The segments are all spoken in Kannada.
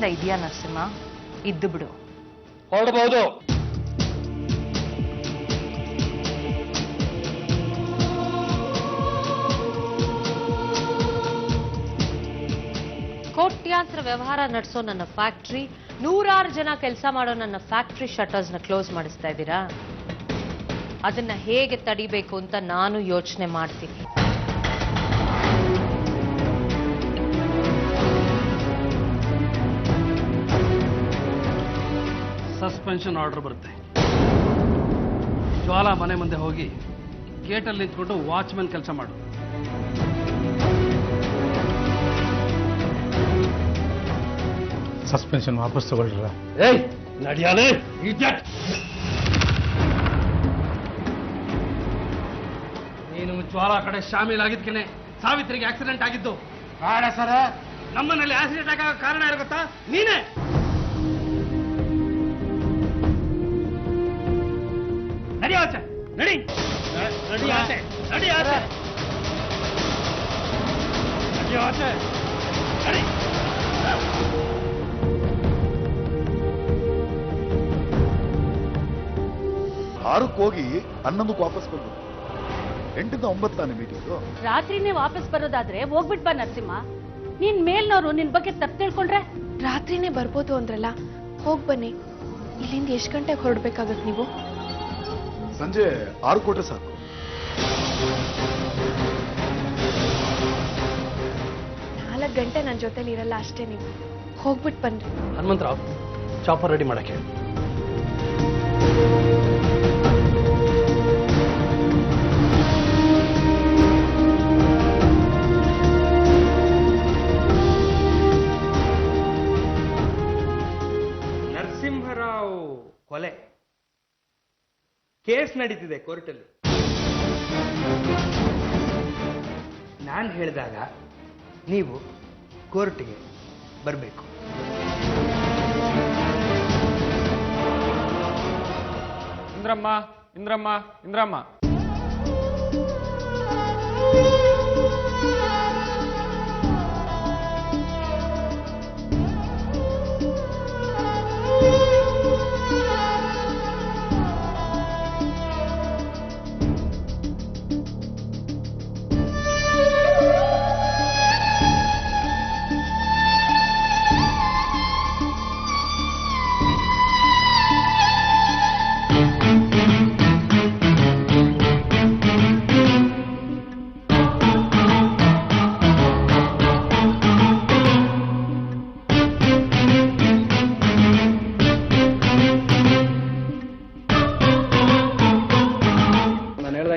ನಿರ್ಬಂಧ ಇದೆಯಾ ನರಸಿಂಹ? ಇದ್ದು ಬಿಡು. ಹೊರಡಬಹುದು. ಕೋಟ್ಯಾಂತರ ವ್ಯವಹಾರ ನಡೆಸೋ ನನ್ನ ಫ್ಯಾಕ್ಟ್ರಿ, 100 ಜನ ಕೆಲಸ ಮಾಡೋ ನನ್ನ ಫ್ಯಾಕ್ಟ್ರಿ ಶಟರ್ಸ್ನ ಕ್ಲೋಸ್ ಮಾಡಿಸ್ತಾ ಇದ್ದೀರಾ? ಅದನ್ನ ಹೇಗೆ ತಡಿಬೇಕು ಅಂತ ನಾನು ಯೋಚನೆ ಮಾಡ್ತೀನಿ. ಸಸ್ಪೆನ್ಷನ್ ಆರ್ಡರ್ ಬರುತ್ತೆ. ಜ್ವಾಲಾ ಮನೆ ಮುಂದೆ ಹೋಗಿ ಗೇಟಲ್ಲಿ ನಿಂತ್ಕೊಂಡು ವಾಚ್ಮನ್ ಕೆಲಸ ಮಾಡು. ಸಸ್ಪೆನ್ಷನ್ ವಾಪಸ್ ತಗೊಳ್ರ. ಏಯ್ ನಡಿಯಾಲೆ. ನೀನು ಜ್ವಾಲಾ ಕಡೆ ಶಾಮೀಲಾಗಿದ್ಕೇನೆ ಸಾವಿತ್ರಿಗೆ ಆಕ್ಸಿಡೆಂಟ್ ಆಗಿದ್ದು. ಬೇಡ ಸರ, ನಮ್ಮನಲ್ಲಿ ಆಕ್ಸಿಡೆಂಟ್ ಆಗೋ ಕಾರಣ ಯಾರು ಗೊತ್ತಾ? ನೀನೇ. ನಡಿ ಆಚೆ, ನಡಿ ನಡಿ ಆಚೆ, ನಡಿ ಆಚೆ, ನಡಿ ಆಚೆ, ನಡಿ. ಆರಕ್ಕೆ ಹೋಗಿ 11ಕ್ಕೆ ವಾಪಸ್ ಬಂದು 8ರಿಂದ 9 ತಾನೆ ಮೀಟಿಂಗು. ರಾತ್ರಿನೇ ವಾಪಸ್ ಬರೋದಾದ್ರೆ ಹೋಗ್ಬಿಟ್ ಬಾ ನರಸಿಂಹ. ನಿನ್ ಮೇಲ್ನವ್ರು ನಿನ್ ಬಗ್ಗೆ ತಪ್ಪು ತಿಳ್ಕೊಂಡ್ರೆ? ರಾತ್ರಿನೇ ಬರ್ಬೋದು ಅಂದ್ರಲ್ಲ, ಹೋಗ್ ಬನ್ನಿ. ಇಲ್ಲಿಂದ ಎಷ್ಟು ಗಂಟೆಗೆ ಹೊರಡ್ಬೇಕಾಗತ್ ನೀವು? ಸಂಜೆ 6 ಕೊಟ್ರೆ ಸಾಕು. 4 ಗಂಟೆ ನನ್ನ ಜೊತೆಲಿ ಇರಲ್ಲ ಅಷ್ಟೇ. ನೀವು ಹೋಗ್ಬಿಟ್ ಬನ್ರಿ. ಹನುಮಂತರಾವ್, ಚಾಪರ್ ರೆಡಿ ಮಾಡಕ್ಕೆ. ನರಸಿಂಹರಾವ್ ಕೊಲೆ ಕೇಸ್ ನಡೀತಿದೆ ಕೋರ್ಟಲ್ಲಿ. ನಾನು ಹೇಳಿದಾಗ ನೀವು ಕೋರ್ಟ್ಗೆ ಬರಬೇಕು. ಇಂದ್ರಮ್ಮ, ಇಂದ್ರಮ್ಮ, ಇಂದ್ರಮ್ಮ.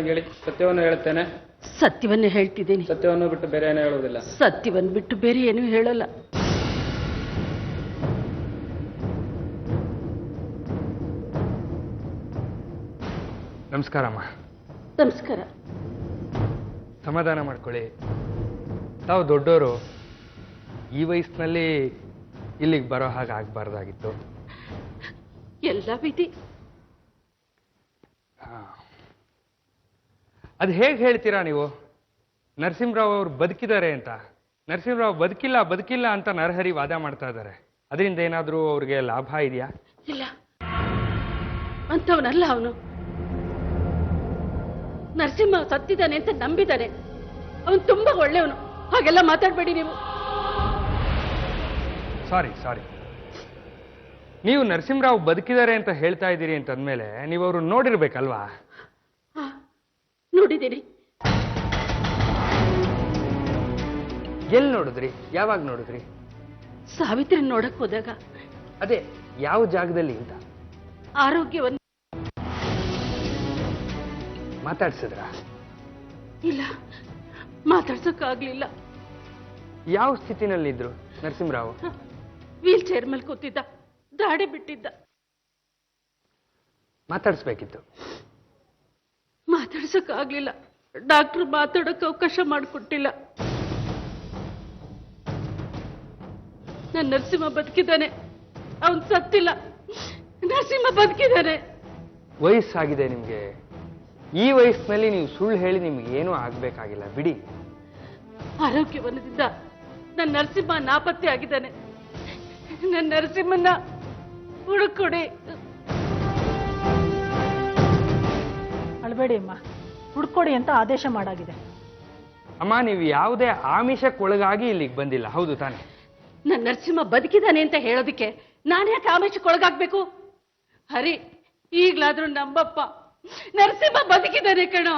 ಹೇಳಿ, ಸತ್ಯವನ್ನು ಹೇಳುತ್ತೇನೆ. ಸತ್ಯವನ್ನೇ ಹೇಳ್ತಿದ್ದೀನಿ. ಸತ್ಯವನ್ನು ಬಿಟ್ಟು ಬೇರೆ ಏನೂ ಹೇಳುವುದಿಲ್ಲ. ಸತ್ಯವನ್ನು ಬಿಟ್ಟು ಬೇರೆ ಏನೂ ಹೇಳಲ್ಲ. ನಮಸ್ಕಾರಮ್ಮ. ನಮಸ್ಕಾರ. ಸಮಾಧಾನ ಮಾಡ್ಕೊಳ್ಳಿ. ತಾವು ದೊಡ್ಡವರು, ಈ ವಯಸ್ಸಿನಲ್ಲಿ ಇಲ್ಲಿಗೆ ಬರೋ ಹಾಗೆ ಆಗಬಾರ್ದಾಗಿತ್ತು. ಎಲ್ಲ ವಿಧಿ. ಅದು ಹೇಗೆ ಹೇಳ್ತೀರಾ ನೀವು? ನರಸಿಂಹರಾವ್ ಅವರು ಬದುಕಿದ್ದಾರೆ ಅಂತ. ನರಸಿಂಹರಾವ್ ಬದುಕಿಲ್ಲ ಅಂತ ನರಹರಿ ವಾದ ಮಾಡ್ತಾ ಇದ್ದಾರೆ. ಅದರಿಂದ ಏನಾದರೂ ಅವ್ರಿಗೆ ಲಾಭ ಇದೆಯಾ? ಇಲ್ಲ, ಅಂತವನಲ್ಲ ಅವನು. ನರಸಿಂಹ ಸತ್ತಿದ್ದಾನೆ ಅಂತ ನಂಬಿದ್ದಾನೆ. ಅವನು ತುಂಬಾ ಒಳ್ಳೆಯವನು. ಹಾಗೆಲ್ಲ ಮಾತಾಡಬೇಡಿ ನೀವು. ಸಾರಿ, ನೀವು ನರಸಿಂಹರಾವ್ ಬದುಕಿದ್ದಾರೆ ಅಂತ ಹೇಳ್ತಾ ಇದ್ದೀರಿ ಅಂತಂದ್ಮೇಲೆ ನೀವು ಅವರು ನೋಡಿರ್ಬೇಕಲ್ವಾ? ನೋಡಿದ್ದೀನಿ. ಎಲ್ಲಿ ನೋಡಿದ್ರಿ? ಯಾವಾಗ ನೋಡಿದ್ರಿ? ಸಾವಿತ್ರಿ ನೋಡಕ್ ಹೋದಾಗ. ಅದೇ ಯಾವ ಜಾಗದಲ್ಲಿ ಅಂತ? ಆರೋಗ್ಯವನ್ನು ಮಾತಾಡ್ಸಿದ್ರ? ಇಲ್ಲ, ಮಾತಾಡ್ಸಕ್ಕಾಗ್ಲಿಲ್ಲ. ಯಾವ ಸ್ಥಿತಿನಲ್ಲಿದ್ರು ನರಸಿಂಹರಾವ್? ವೀಲ್ ಚೇರ್ ಮೇಲೆ ಕೂತಿದ್ದ, ದಾಡಿ ಬಿಟ್ಟಿದ್ದ. ಮಾತಾಡಿಸ್ಬೇಕಿತ್ತು. ಮಾತಾಡ್ಸಕ್ಕಾಗ್ಲಿಲ್ಲ. ಡಾಕ್ಟರ್ ಮಾತಾಡೋಕೆ ಅವಕಾಶ ಮಾಡಿಕೊಟ್ಟಿಲ್ಲ. ನನ್ನ ನರಸಿಂಹ ಬದುಕಿದ್ದಾನೆ, ಅವನ್ ಸತ್ತಿಲ್ಲ. ನರಸಿಂಹ ಬದುಕಿದ್ದಾನೆ. ವಯಸ್ಸಾಗಿದೆ ನಿಮ್ಗೆ. ಈ ವಯಸ್ಸಿನಲ್ಲಿ ನೀವು ಸುಳ್ಳು ಹೇಳಿ ನಿಮ್ಗೆ ಏನೂ ಆಗ್ಬೇಕಾಗಿಲ್ಲ, ಬಿಡಿ. ಆರೋಗ್ಯವನದಿಂದ ನನ್ನ ನರಸಿಂಹ ನಾಪತ್ತೆ ಆಗಿದ್ದಾನೆ. ನನ್ನ ನರಸಿಂಹನ್ನ ಹುಡುಕೊಡಿ. ಅಳಬೇಡಿ ಅಮ್ಮ, ಹುಡ್ಕೊಡಿ ಅಂತ ಆದೇಶ ಮಾಡಾಗಿದೆ. ಅಮ್ಮ, ನೀವು ಯಾವುದೇ ಆಮಿಷಕ್ಕೊಳಗಾಗಿ ಇಲ್ಲಿಗೆ ಬಂದಿಲ್ಲ, ಹೌದು ತಾನೆ? ನನ್ನ ನರಸಿಂಹ ಬದುಕಿದಾನೆ ಅಂತ ಹೇಳೋದಕ್ಕೆ ನಾನು ಯಾಕೆ ಆಮಿಷಕ್ಕೊಳಗಾಗ್ಬೇಕು? ಹರಿ, ಈಗ್ಲಾದ್ರೂ ನಂಬಪ್ಪ, ನರಸಿಂಹ ಬದುಕಿದಾನೆ ಕಣೋ.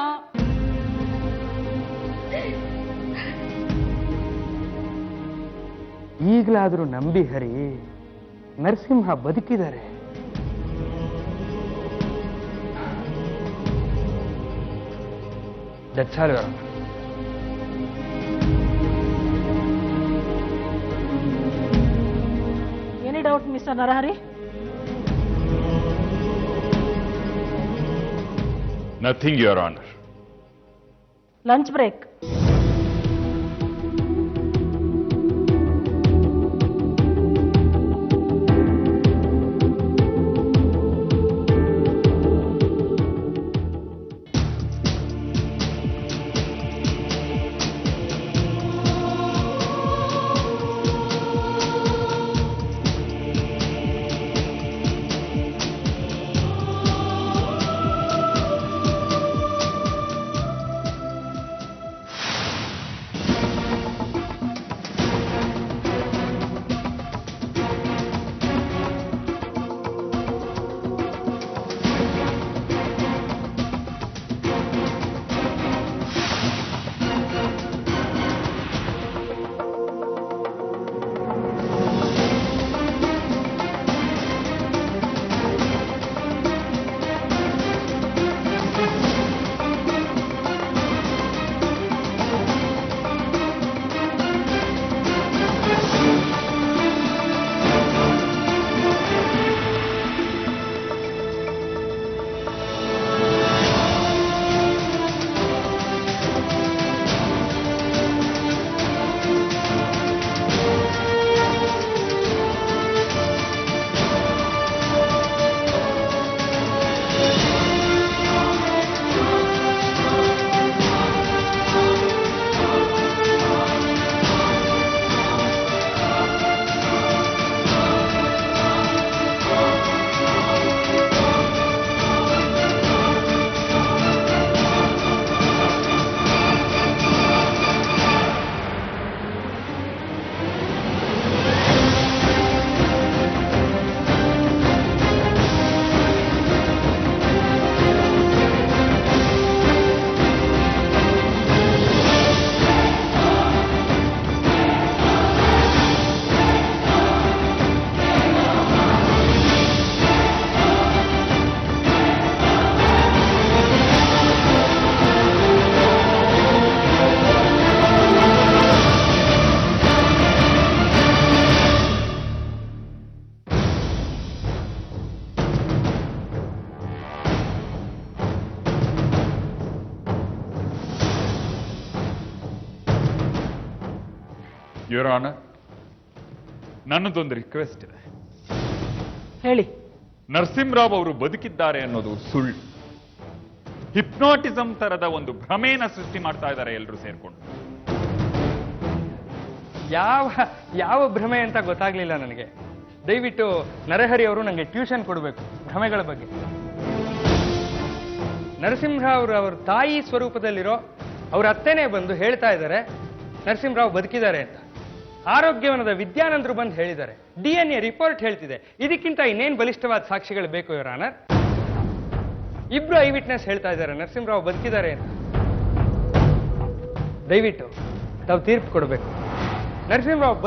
ಈಗಲಾದರೂ ನಂಬಿ ಹರಿ, ನರಸಿಂಹ ಬದುಕಿದ್ದಾರೆ. That's all, Your Honor. Any doubt mister Narahari? Nothing, your honour. Lunch break. Your honour, ನನ್ನದೊಂದು ರಿಕ್ವೆಸ್ಟ್ ಇದೆ. ಹೇಳಿ. ನರಸಿಂಹರಾವ್ ಅವರು ಬದುಕಿದ್ದಾರೆ ಅನ್ನೋದು ಸುಳ್ಳು. ಹಿಪ್ನೋಟಿಸಂ ತರದ ಒಂದು ಭ್ರಮೆನ ಸೃಷ್ಟಿ ಮಾಡ್ತಾ ಇದ್ದಾರೆ ಎಲ್ಲರೂ ಸೇರ್ಕೊಂಡು. ಯಾವ ಭ್ರಮೆ ಅಂತ ಗೊತ್ತಾಗ್ಲಿಲ್ಲ ನನಗೆ. ದಯವಿಟ್ಟು ನರಹರಿ ಅವರು ನನಗೆ ಟ್ಯೂಷನ್ ಕೊಡಬೇಕು ಭ್ರಮೆಗಳ ಬಗ್ಗೆ. ನರಸಿಂಹರಾವ್ ಅವ್ರ ತಾಯಿ ಸ್ವರೂಪದಲ್ಲಿರೋ ಅವ್ರ ಅತ್ತೆನೇ ಬಂದು ಹೇಳ್ತಾ ಇದ್ದಾರೆ ನರಸಿಂಹರಾವ್ ಬದುಕಿದ್ದಾರೆ ಅಂತ. ಆರೋಗ್ಯವನದ ವಿದ್ಯಾನಂದರು ಬಂದು ಹೇಳಿದ್ದಾರೆ. DNA ರಿಪೋರ್ಟ್ ಹೇಳ್ತಿದೆ. ಇದಕ್ಕಿಂತ ಇನ್ನೇನು ಬಲಿಷ್ಠವಾದ ಸಾಕ್ಷಿಗಳು ಬೇಕು ಯುವರ್ ಆನರ್? ಇಬ್ರು ಐ ವಿಟ್ನೆಸ್ ಹೇಳ್ತಾ ಇದ್ದಾರೆ ನರಸಿಂಹರಾವ್ ಬದುಕಿದ್ದಾರೆ ಅಂತ. ದಯವಿಟ್ಟು ತಾವು ತೀರ್ಪು ಕೊಡಬೇಕು. ನರಸಿಂಹರಾವ್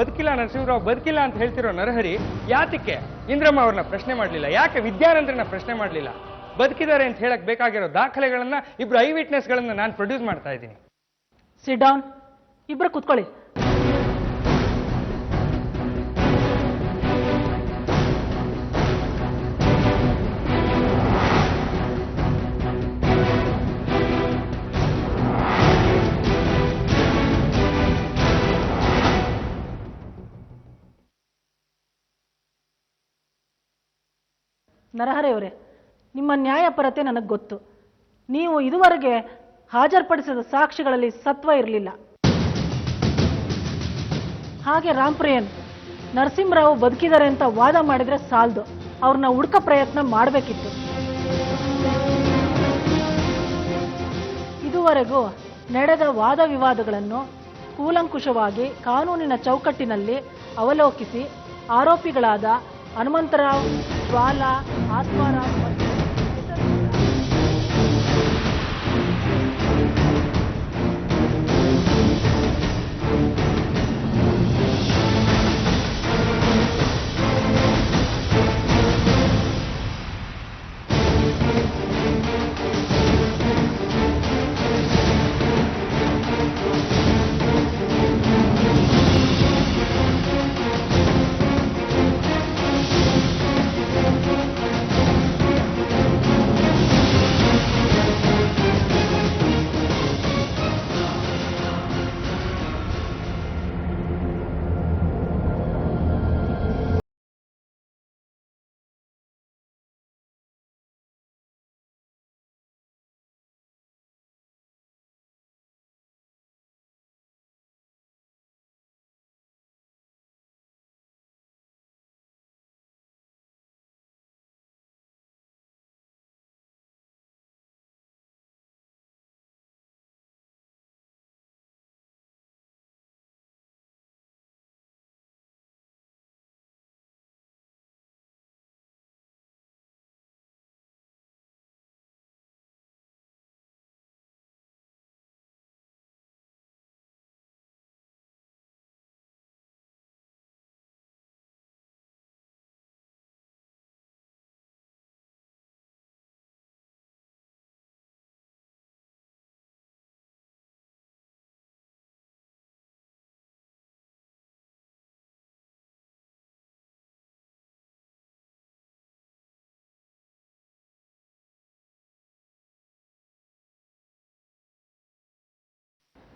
ಬದುಕಿಲ್ಲ ಅಂತ ಹೇಳ್ತಿರೋ ನರಹರಿ ಯಾತಕ್ಕೆ ಇಂದ್ರಮ್ಮ ಅವ್ರನ್ನ ಪ್ರಶ್ನೆ ಮಾಡಲಿಲ್ಲ? ಯಾಕೆ ವಿದ್ಯಾನಂದ್ರನ್ನ ಪ್ರಶ್ನೆ ಮಾಡಲಿಲ್ಲ? ಬದುಕಿದ್ದಾರೆ ಅಂತ ಹೇಳಕ್ ಬೇಕಾಗಿರೋ ದಾಖಲೆಗಳನ್ನ, ಇಬ್ರು ಐ ವಿಟ್ನೆಸ್ಗಳನ್ನ ನಾನು ಪ್ರೊಡ್ಯೂಸ್ ಮಾಡ್ತಾ ಇದ್ದೀನಿ. Sit down. ಇಬ್ರು ಕೂತ್ಕೊಳ್ಳಿ. ನರಹರಿ ಅವರೇ, ನಿಮ್ಮ ನ್ಯಾಯಪರತೆ ನನಗೆ ಗೊತ್ತು. ನೀವು ಇದುವರೆಗೆ ಹಾಜರುಪಡಿಸಿದ ಸಾಕ್ಷಿಗಳಲ್ಲಿ ಸತ್ವ ಇರಲಿಲ್ಲ. ಹಾಗೆ ರಾಮ್ಪ್ರಿಯನ್ ನರಸಿಂಹರಾವ್ ಬದುಕಿದ್ದಾರೆ ಅಂತ ವಾದ ಮಾಡಿದ್ರೆ ಸಾಲದು, ಅವ್ರನ್ನ ಹುಡುಕ ಪ್ರಯತ್ನ ಮಾಡಬೇಕಿತ್ತು. ಇದುವರೆಗೂ ನಡೆದ ವಾದ ವಿವಾದಗಳನ್ನು ಕೂಲಂಕುಷವಾಗಿ ಕಾನೂನಿನ ಚೌಕಟ್ಟಿನಲ್ಲಿ ಅವಲೋಕಿಸಿ ಆರೋಪಿಗಳಾದ ಹನುಮಂತರಾವ್, ಜ್ವಾಲಾ, ಆತ್ಮಾರಾಮ್ ಮತ್ತು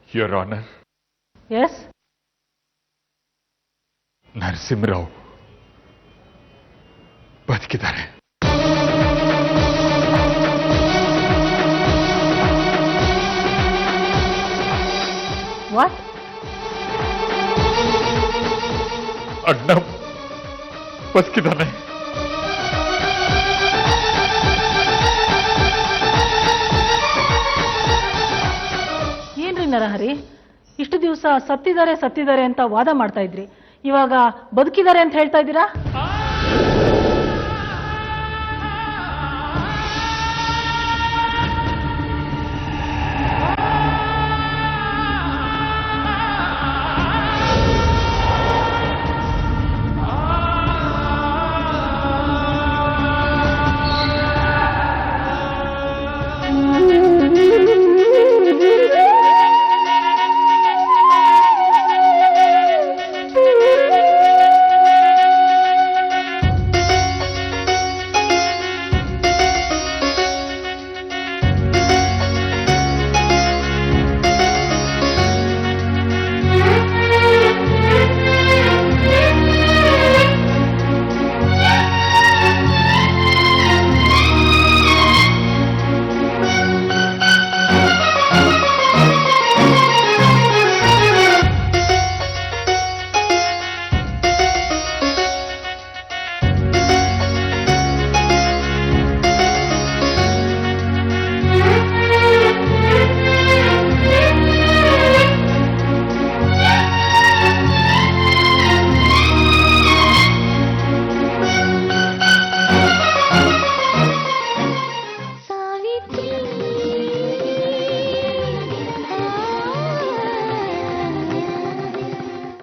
ಯುವರ್ ಆನರ್, ಎಸ್, ನರಸಿಂಹರಾವ್ ಬದುಕಿದ್ದಾರೆ. ವಾಟ್? ಅಣ್ಣ ಬದುಕಿದ್ದಾನೆ. ಏನ್ರಿ ನರಹರಿ, ಇಷ್ಟು ದಿವಸ ಸತ್ತಿದ್ದಾರೆ ಅಂತ ವಾದ ಮಾಡ್ತಾ ಇದ್ರಿ, ಇವಾಗ ಬದುಕಿದ್ದಾರೆ ಅಂತ ಹೇಳ್ತಾ ಇದ್ದೀರಾ?